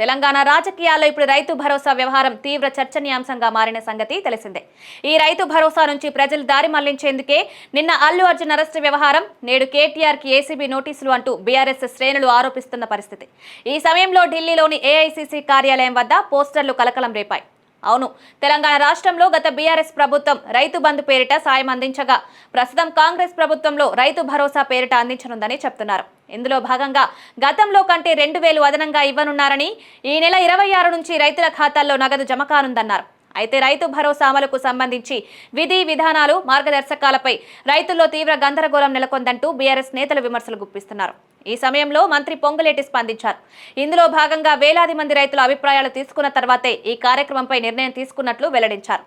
తెలంగాణ రాజకీయాల్లో ఇప్పుడు రైతు భరోసా వ్యవహారం తీవ్ర చర్చనీయాంశంగా మారిన సంగతి తెలిసిందే. ఈ రైతు భరోసా నుంచి ప్రజలు దారి మళ్లించేందుకే నిన్న అల్లు అర్జున్ అరెస్టు వ్యవహారం, నేడు కేటీఆర్ కి ఏసీబీ నోటీసులు అంటూ బీఆర్ఎస్ శ్రేణులు ఆరోపిస్తున్న పరిస్థితి. ఈ సమయంలో ఢిల్లీలోని ఏఐసీసీ కార్యాలయం వద్ద పోస్టర్లు కలకలం రేపాయి. అవును, తెలంగాణ రాష్ట్రంలో గత బీఆర్ఎస్ ప్రభుత్వం రైతు బంధు పేరిట సాయం అందించగా ప్రస్తుతం కాంగ్రెస్ ప్రభుత్వంలో రైతు భరోసా పేరిట అందించనుందని చెప్తున్నారు. ఇందులో భాగంగా గతంలో కంటే 2,000 అదనంగా ఇవ్వనున్నారని, ఈ నెల 26 నుంచి రైతుల ఖాతాల్లో నగదు జమ కానుందన్నారు. అయితే రైతు భరోసా అమలుకు సంబంధించి విధి విధానాలు, మార్గదర్శకాలపై రైతుల్లో తీవ్ర గందరగోళం నెలకొందంటూ బీఆర్ఎస్ నేతలు విమర్శలు గుప్పిస్తున్నారు. ఈ సమయంలో మంత్రి పొంగులేటి స్పందించారు. ఇందులో భాగంగా వేలాది మంది రైతుల అభిప్రాయాలు తీసుకున్న తర్వాతే ఈ కార్యక్రమంపై నిర్ణయం తీసుకున్నట్లు వెల్లడించారు.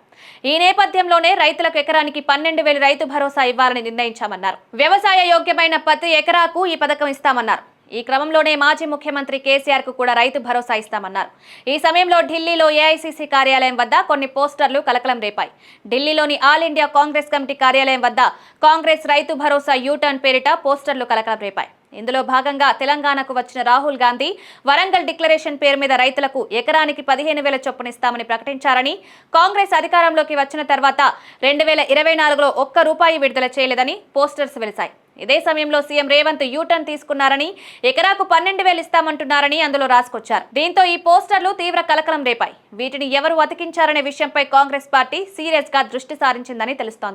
ఈ నేపథ్యంలోనే రైతులకు ఎకరానికి 12,000 రైతు భరోసా ఇవ్వాలని నిర్ణయించామన్నారు. వ్యవసాయ యోగ్యమైన ప్రతి ఎకరాకు ఈ పథకం ఇస్తామన్నారు. ఈ క్రమంలోనే మాజీ ముఖ్యమంత్రి కేసీఆర్ కు కూడా రైతు భరోసా ఇస్తామన్నారు. ఈ సమయంలో ఢిల్లీలో ఏఐసీసీ కార్యాలయం వద్ద కొన్ని పోస్టర్లు కలకలం రేపాయి. ఢిల్లీలోని ఆల్ ఇండియా కాంగ్రెస్ కమిటీ కార్యాలయం వద్ద కాంగ్రెస్ రైతు భరోసా యూటర్న్ పేరిట పోస్టర్లు కలకలం రేపాయి. ఇందులో భాగంగా తెలంగాణకు వచ్చిన రాహుల్ గాంధీ వరంగల్ డిక్లరేషన్ పేరు మీద రైతులకు ఎకరానికి 15,000 చొప్పున ఇస్తామని ప్రకటించారని, కాంగ్రెస్ అధికారంలోకి వచ్చిన తర్వాత 2024లో ఒక్క రూపాయి విడుదల చేయలేదని పోస్టర్స్ వెలిశాయి. ఇదే సమయంలో సీఎం రేవంత్ యూటర్న్ తీసుకున్నారని, ఎకరాకు 12,000 ఇస్తామంటున్నారని అందులో రాసుకొచ్చారు. దీంతో ఈ పోస్టర్లు తీవ్ర కలకలం రేపాయి. వీటిని ఎవరు అతికించారనే విషయంపై కాంగ్రెస్ పార్టీ సీరియస్ గా దృష్టి సారించిందని తెలుస్తోంది.